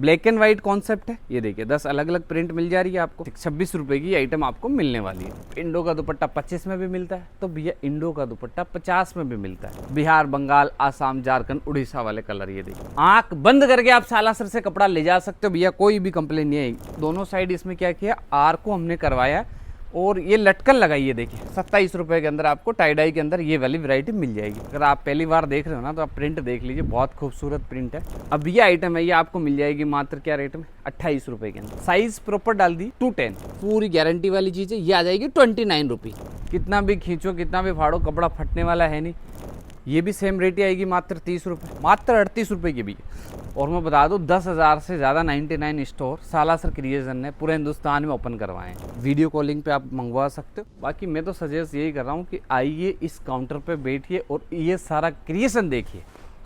Black and white concept है। ये देखिए 10 अलग अलग प्रिंट मिल जा रही है आपको। 26 रुपए की आइटम आपको मिलने वाली है। इंडो का दुपट्टा 25 में भी मिलता है, तो भैया इंडो का दुपट्टा 50 में भी मिलता है। बिहार, बंगाल, आसाम, झारखंड, उड़ीसा वाले कलर। ये देखिए आंख बंद करके आप सालासर से कपड़ा ले जा सकते हो भैया, कोई भी कंप्लेन नहीं आएगी। दोनों साइड इसमें क्या किया, आर को हमने करवाया है और ये लटकन लगाई है। देखिए 27 रुपए के अंदर आपको टाई डाई के अंदर ये वाली वैरायटी मिल जाएगी। अगर आप पहली बार देख रहे हो ना तो आप प्रिंट देख लीजिए, बहुत खूबसूरत प्रिंट है। अब ये आइटम है, ये आपको मिल जाएगी मात्र क्या रेट में, 28 रुपए के अंदर। साइज प्रॉपर डाल दी 210, पूरी गारंटी वाली चीज है। ये आ जाएगी 29 रुपी। कितना भी खींचो, कितना भी फाड़ो, कपड़ा फटने वाला है नहीं। ये भी सेम रेट ही आएगी, मात्र 30 रुपये, मात्र 38 रुपये की भी। और मैं बता दूं 10,000 से ज़्यादा 99 स्टोर सालासर क्रिएशन ने पूरे हिंदुस्तान में ओपन करवाए हैं। वीडियो कॉलिंग पे आप मंगवा सकते हो। बाकी मैं तो सजेस्ट यही कर रहा हूँ कि आइए इस काउंटर पे बैठिए और ये सारा क्रिएशन देखिए।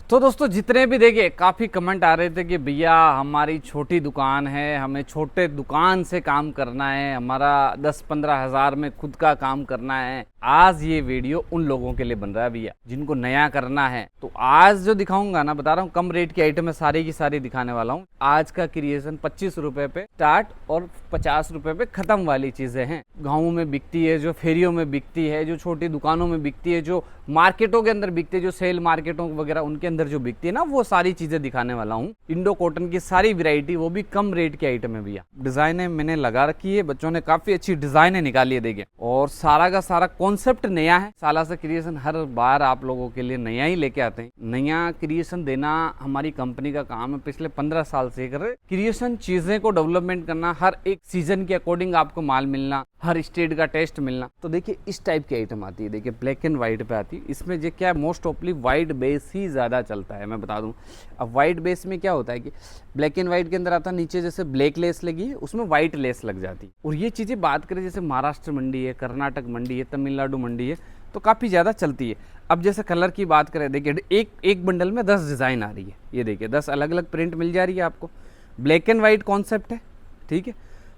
तो दोस्तों जितने भी देखिए काफ़ी कमेंट आ रहे थे कि भैया हमारी छोटी दुकान है, हमें छोटे दुकान से काम करना है, हमारा 10-15 हज़ार में खुद का काम करना है। आज ये वीडियो उन लोगों के लिए बन रहा है भैया जिनको नया करना है। तो आज जो दिखाऊंगा ना, बता रहा हूँ कम रेट की आइटम है, सारी की सारी दिखाने वाला हूँ। आज का क्रिएशन 25 रुपए पे स्टार्ट और 50 रुपए पे खत्म वाली चीजें हैं। गाँवों में बिकती है, जो फेरियों में बिकती है, जो छोटी दुकानों में बिकती है, जो मार्केटों के अंदर बिकती है, जो सेल मार्केटों वगैरह उनके अंदर जो बिकती है ना, वो सारी चीजें दिखाने वाला हूँ। इंडो कॉटन की सारी वैरायटी, वो भी कम रेट की आइटम है भैया। डिजाइने मैंने लगा रखी है, बच्चों ने काफी अच्छी डिजाइने निकाली है देखिए। और सारा का सारा कॉन्सेप्ट नया है। सालासर क्रिएशन हर बार आप लोगों के लिए नया ही लेके आते हैं। नया क्रिएशन देना हमारी कंपनी का काम है, पिछले 15 साल से कर रहे। क्रिएशन चीजें को डेवलपमेंट करना, हर एक सीजन के अकॉर्डिंग आपको माल मिलना, हर स्टेट का टेस्ट मिलना। तो देखिए इस टाइप की आइटम आती है, देखिए ब्लैक एंड व्हाइट पे आती है। इसमें जो क्या है, मोस्ट ऑफली व्हाइट बेस ही ज्यादा चलता है, मैं बता दूं। अब व्हाइट बेस में क्या होता है कि ब्लैक एंड व्हाइट के अंदर आता है, नीचे जैसे ब्लैक लेस लगी है, उसमें व्हाइट लेस लग जाती है। और ये चीजें बात करें जैसे महाराष्ट्र मंडी है, कर्नाटक मंडी है, तमिलनाडु मंडी है, तो काफ़ी ज़्यादा चलती है। अब जैसे कलर की बात करें, देखिए एक बंडल में 10 डिज़ाइन आ रही है। ये देखिए 10 अलग अलग प्रिंट मिल जा रही है आपको। ब्लैक एंड वाइट कॉन्सेप्ट है, ठीक है।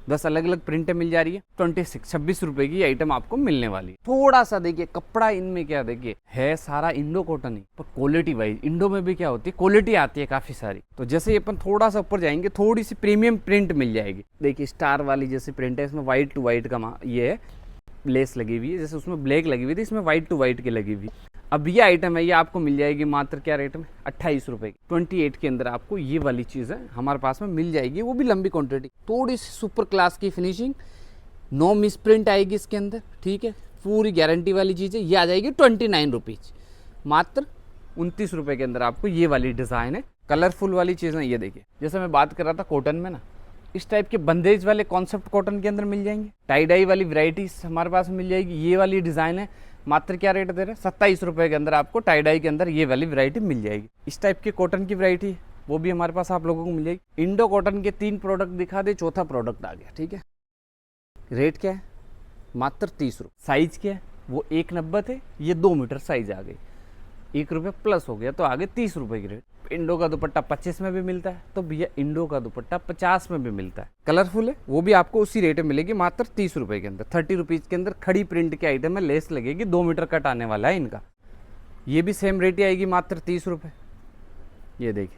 10 अलग अलग प्रिंटें मिल जा रही है। 26 रुपए की आइटम आपको मिलने वाली है। थोड़ा सा देखिए कपड़ा इनमें क्या देखिए है, सारा इंडो कॉटन ही, पर क्वालिटी वाइज इंडो में भी क्या होती है, क्वालिटी आती है काफ़ी सारी। तो जैसे अपन थोड़ा सा ऊपर जाएंगे, थोड़ी सी प्रीमियम प्रिंट मिल जाएगी। देखिए स्टार वाली जैसी प्रिंट है, इसमें व्हाइट टू व्हाइट का ये है, लेस लगी हुई है। जैसे उसमें ब्लैक लगी हुई थी, इसमें व्हाइट टू व्हाइट की लगी हुई। अब ये आइटम है, ये आपको मिल जाएगी मात्र क्या रेट में, 28 रुपए की। 28 के अंदर आपको ये वाली चीज़ है हमारे पास में मिल जाएगी, वो भी लंबी क्वांटिटी, थोड़ी सी सुपर क्लास की फिनिशिंग, नो मिस प्रिंट आएगी इसके अंदर, ठीक है। पूरी गारंटी वाली चीज़ है। ये आ जाएगी 29 रुपीज़, मात्र 29 रुपए के अंदर आपको ये वाली डिज़ाइन है। कलरफुल वाली चीज़ है। ये देखिए जैसे मैं बात कर रहा था कॉटन में ना, इस टाइप के बंदेज वाले कॉन्सेप्ट कॉटन के अंदर मिल जाएंगे। टाई डाई वाली वैरायटीज हमारे पास मिल जाएगी। ये वाली डिज़ाइन है, मात्र क्या रेट दे रहे हैं, 27 रुपए के अंदर आपको टाई डाई के अंदर ये वाली वैरायटी मिल जाएगी। इस टाइप की कॉटन की वैरायटी वो भी हमारे पास आप लोगों को मिल जाएगी। इंडो कॉटन के 3 प्रोडक्ट दिखा दे, चौथा प्रोडक्ट आ गया, ठीक है। रेट क्या है, मात्र 30 रुपये। साइज क्या है, वो 1,90 थे, ये 2 मीटर साइज आ गई, 1 रुपये प्लस हो गया, तो आगे 30 रुपये की रेट। इंडो का दुपट्टा 25 में भी मिलता है, तो भैया इंडो का दुपट्टा 50 में भी मिलता है। कलरफुल है, वो भी आपको उसी रेट में मिलेगी, मात्र 30 रुपए के अंदर। 30 रुपीज़ के अंदर खड़ी प्रिंट की आइटम है, लेस लगेगी, 2 मीटर कट आने वाला है इनका। ये भी सेम रेट ही आएगी, मात्र 30 रुपये। ये देखिए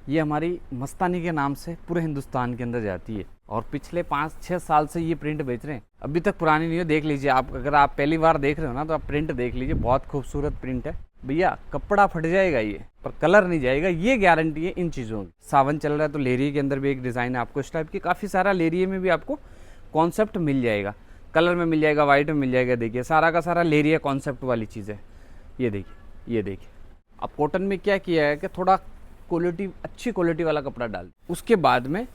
ये हमारी मस्तानी के नाम से पूरे हिंदुस्तान के अंदर जाती है, और पिछले 5-6 साल से ये प्रिंट बेच रहे हैं, अभी तक पुरानी नहीं है। देख लीजिए आप, अगर आप पहली बार देख रहे हो ना तो आप प्रिंट देख लीजिए, बहुत खूबसूरत प्रिंट है भैया। कपड़ा फट जाएगा ये, पर कलर नहीं जाएगा, ये गारंटी है इन चीज़ों की। सावन चल रहा है तो लेरिये के अंदर भी एक डिज़ाइन है आपको इस टाइप की, काफ़ी सारा लेरिये में भी आपको कॉन्सेप्ट मिल जाएगा, कलर में मिल जाएगा, वाइट में मिल जाएगा। देखिए सारा का सारा लेरिया कॉन्सेप्ट वाली चीज़ है। ये देखिए, ये देखिए। अब कॉटन में क्या किया है कि थोड़ा क्वालिटी, अच्छी क्वालिटी वाला कपड़ा डाल, उसके बाद में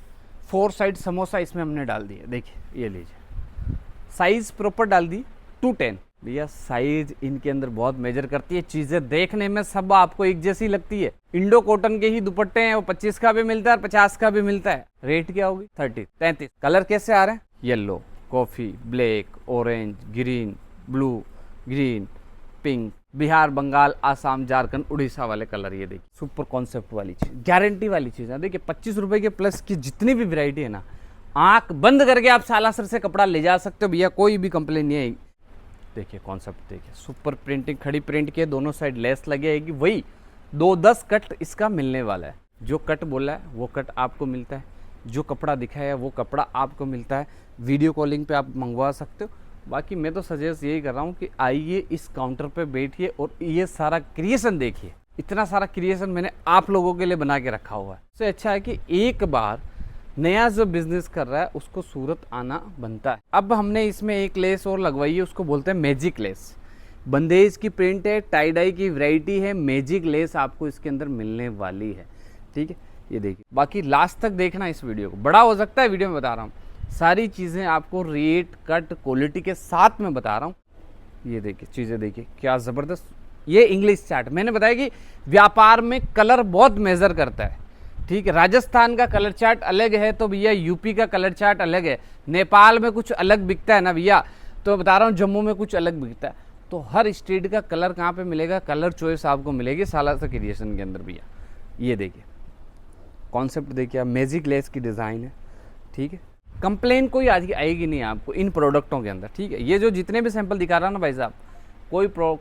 4 साइड समोसा इसमें हमने डाल दिया। देखिए ये लीजिए, साइज प्रॉपर डाल दी 210। भैया साइज इनके अंदर बहुत मेजर करती है, चीजें देखने में सब आपको एक जैसी लगती है। इंडो कॉटन के ही दुपट्टे हैं, वो 25 का भी मिलता है और 50 का भी मिलता है। रेट क्या होगी, 30, 33। कलर कैसे आ रहे हैं, yellow, coffee, black, orange, green, blue, green, pink, Bihar, Bengal, Assam, Jharkhand, Orissa वाले कलर। ये देखिए सुपर कॉन्सेप्ट वाली चीज, गारंटी वाली चीज है। देखिए 25 रुपए के प्लस की जितनी भी वैरायटी है ना, आंख बंद करके आप सालासर से कपड़ा ले जा सकते हो भैया, कोई भी कंप्लेन नहीं आएगी। देखिए कॉन्सेप्ट देखिए, सुपर प्रिंटिंग, खड़ी प्रिंट के दोनों साइड लेस लगी आएगी, वही 2-10 कट इसका मिलने वाला है। जो कट बोला है वो कट आपको मिलता है, जो कपड़ा दिखाया है वो कपड़ा आपको मिलता है। वीडियो कॉलिंग पे आप मंगवा सकते हो। बाकी मैं तो सजेस्ट यही कर रहा हूँ कि आइए इस काउंटर पे बैठिए और ये सारा क्रिएशन देखिए। इतना सारा क्रिएशन मैंने आप लोगों के लिए बना के रखा हुआ है। इससे अच्छा है कि एक बार नया जो बिजनेस कर रहा है उसको सूरत आना बनता है। अब हमने इसमें एक लेस और लगवाई है, उसको बोलते हैं मैजिक लेस। बंदेज की प्रिंट है, टाई डाई की वैरायटी है, मैजिक लेस आपको इसके अंदर मिलने वाली है। ठीक है, ये देखिए। बाकी लास्ट तक देखना इस वीडियो को, बड़ा हो सकता है वीडियो में बता रहा हूँ, सारी चीज़ें आपको रेट कट क्वालिटी के साथ में बता रहा हूँ। ये देखिए चीज़ें देखिए क्या ज़बरदस्त। ये इंग्लिश चार्ट मैंने बताया कि व्यापार में कलर बहुत मेजर करता है। ठीक है, राजस्थान का कलर चार्ट अलग है तो भैया यूपी का कलर चार्ट अलग है, नेपाल में कुछ अलग बिकता है ना भैया, तो बता रहा हूँ जम्मू में कुछ अलग बिकता है। तो हर स्टेट का कलर कहाँ पे मिलेगा, कलर चॉइस आपको मिलेगी सालासर क्रिएशन के अंदर भैया। ये देखिए कॉन्सेप्ट देखिए आप, मैजिक लेस की डिज़ाइन है। ठीक है, कंप्लेन कोई आज की आएगी नहीं आपको इन प्रोडक्टों के अंदर। ठीक है, ये जो जितने भी सैंपल दिखा रहा ना भाई साहब,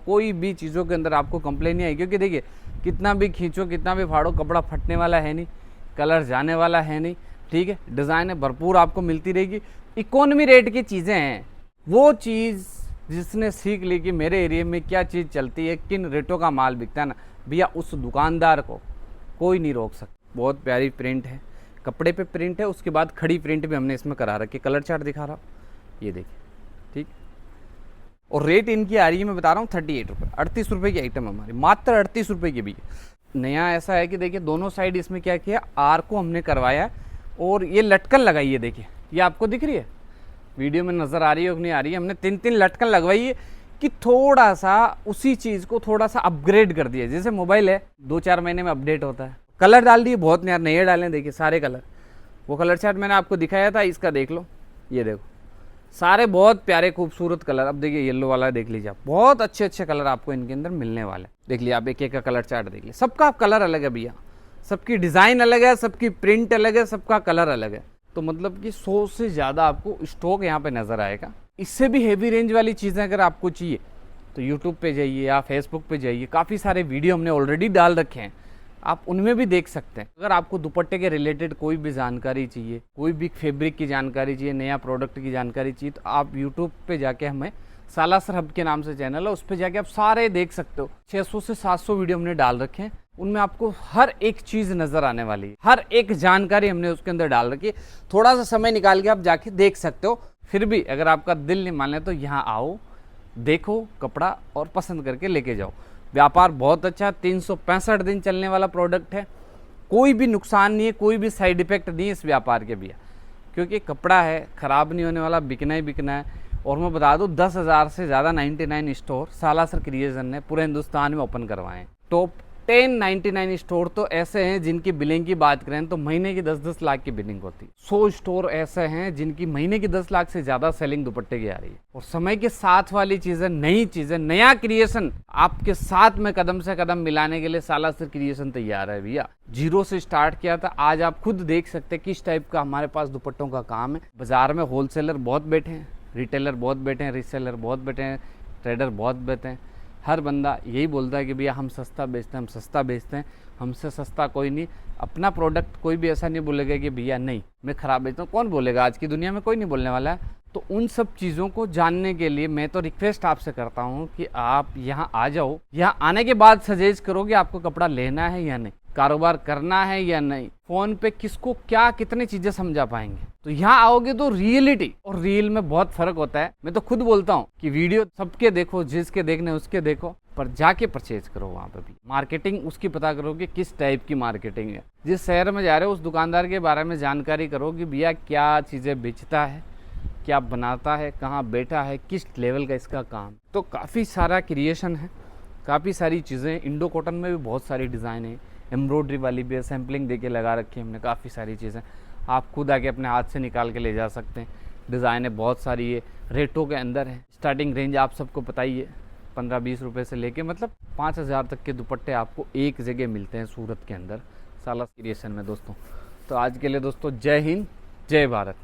कोई भी चीज़ों के अंदर आपको कंप्लेन नहीं आएगी। क्योंकि देखिए कितना भी खींचो कितना भी फाड़ो, कपड़ा फटने वाला है नहीं, कलर जाने वाला है नहीं। ठीक है, डिज़ाइनें भरपूर आपको मिलती रहेगी। इकोनॉमी रेट की चीज़ें हैं, वो चीज़ जिसने सीख ली कि मेरे एरिया में क्या चीज़ चलती है, किन रेटों का माल बिकता है ना भैया, उस दुकानदार को कोई नहीं रोक सकता। बहुत प्यारी प्रिंट है, कपड़े पे प्रिंट है, उसके बाद खड़ी प्रिंट भी हमने इसमें करा रखी है। कलर चार्ट दिखा रहा हूँ, ये देखिए। ठीक, और रेट इनकी आ रही है मैं बता रहा हूँ 38 रुपये, 38 रुपये की आइटम हमारी, मात्र 38 रुपये की भी। नया ऐसा है कि देखिए दोनों साइड इसमें क्या किया, आर को हमने करवाया और ये लटकन लगाई है। देखिए ये आपको दिख रही है, वीडियो में नज़र आ रही है कि नहीं आ रही है, हमने 3-3 लटकन लगवाई है कि थोड़ा सा उसी चीज़ को थोड़ा सा अपग्रेड कर दिया। जैसे मोबाइल है 2-4 महीने में अपडेट होता है, कलर डाल दिए बहुत नए डाले, देखिए सारे कलर। वो कलर चार्ट मैंने आपको दिखाया था, इसका देख लो, ये देखो सारे बहुत प्यारे खूबसूरत कलर। अब देखिए येलो वाला देख लीजिए आप, बहुत अच्छे अच्छे कलर आपको इनके अंदर मिलने वाले। देख लिया आप, एक एक का कलर चार्ट देख लिया, सबका कलर अलग है भैया, सबकी डिज़ाइन अलग है, सबकी प्रिंट अलग है, सबका कलर अलग है। तो मतलब कि 100 से ज़्यादा आपको स्टॉक यहाँ पे नज़र आएगा। इससे भी हेवी रेंज वाली चीज़ें अगर आपको चाहिए तो यूट्यूब पे जाइए या फेसबुक पे जाइए, काफ़ी सारे वीडियो हमने ऑलरेडी डाल रखे हैं, आप उनमें भी देख सकते हैं। अगर आपको दुपट्टे के रिलेटेड कोई भी जानकारी चाहिए, कोई भी फैब्रिक की जानकारी चाहिए, नया प्रोडक्ट की जानकारी चाहिए, तो आप यूट्यूब पे जाके हमें सालासर हब के नाम से चैनल है, उस पर जाके आप सारे देख सकते हो। 600 से 700 वीडियो हमने डाल रखे हैं, उनमें आपको हर एक चीज़ नज़र आने वाली है, हर एक जानकारी हमने उसके अंदर डाल रखी है। थोड़ा सा समय निकाल के आप जाके देख सकते हो। फिर भी अगर आपका दिल नहीं माने तो यहाँ आओ, देखो कपड़ा और पसंद करके लेके जाओ। व्यापार बहुत अच्छा, 365 दिन चलने वाला प्रोडक्ट है, कोई भी नुकसान नहीं है, कोई भी साइड इफेक्ट नहीं है इस व्यापार के भैया, क्योंकि कपड़ा है, ख़राब नहीं होने वाला, बिकना ही बिकना है। और मैं बता दूं 10,000 से ज़्यादा 99 स्टोर सालासर क्रिएशन ने पूरे हिंदुस्तान में ओपन करवाए हैं। टॉप 10 99 स्टोर तो ऐसे हैं जिनकी बिलिंग की बात करें तो महीने की 10-10 लाख की बिलिंग होती है। 100 स्टोर ऐसे हैं जिनकी महीने की 10 लाख से ज़्यादा सेलिंग दुपट्टे की आ रही है। और समय के साथ वाली चीज़ें, नई चीज़ें, नया क्रिएशन आपके साथ में कदम से कदम मिलाने के लिए सालासर क्रिएशन तैयार है भैया। जीरो से स्टार्ट किया था, आज आप खुद देख सकते हैं किस टाइप का हमारे पास दुपट्टों का काम है। बाजार में होलसेलर बहुत बैठे हैं, रिटेलर बहुत बैठे हैं, रीसेलर बहुत बैठे हैं, ट्रेडर बहुत बैठे हैं। हर बंदा यही बोलता है कि भैया हम सस्ता बेचते हैं, हम सस्ता बेचते हैं, हमसे सस्ता कोई नहीं। अपना प्रोडक्ट कोई भी ऐसा नहीं बोलेगा कि भैया नहीं मैं ख़राब बेचता हूँ, कौन बोलेगा, आज की दुनिया में कोई नहीं बोलने वाला है। तो उन सब चीज़ों को जानने के लिए मैं तो रिक्वेस्ट आपसे करता हूँ कि आप यहाँ आ जाओ। यहाँ आने के बाद सजेस्ट करो कि आपको कपड़ा लेना है या नहीं, कारोबार करना है या नहीं, फ़ोन पे किसको क्या कितनी चीज़ें समझा पाएंगे। तो यहाँ आओगे तो रियलिटी और रियल में बहुत फ़र्क होता है। मैं तो खुद बोलता हूँ कि वीडियो सबके देखो, जिसके देखने उसके देखो, पर जाके परचेज करो। वहाँ पे भी मार्केटिंग उसकी पता करो कि किस टाइप की मार्केटिंग है। जिस शहर में जा रहे हो उस दुकानदार के बारे में जानकारी करो कि भैया क्या चीज़ें बेचता है, क्या बनाता है, कहाँ बैठा है, किस लेवल का इसका काम। तो काफ़ी सारा क्रिएशन है, काफ़ी सारी चीज़ें। इंडो कॉटन में भी बहुत सारी डिज़ाइन है, एम्ब्रॉयडरी वाली भी है, सैम्पलिंग दे के लगा रखी है हमने। काफ़ी सारी चीज़ें आप खुद आके अपने हाथ से निकाल के ले जा सकते हैं। डिज़ाइनें बहुत सारी है, रेटों के अंदर है। स्टार्टिंग रेंज आप सबको पता ही है, 15-20 रुपये से लेके मतलब 5,000 तक के दुपट्टे आपको एक जगह मिलते हैं सूरत के अंदर, सालासर क्रिएशन में दोस्तों। तो आज के लिए दोस्तों जय हिंद, जय भारत।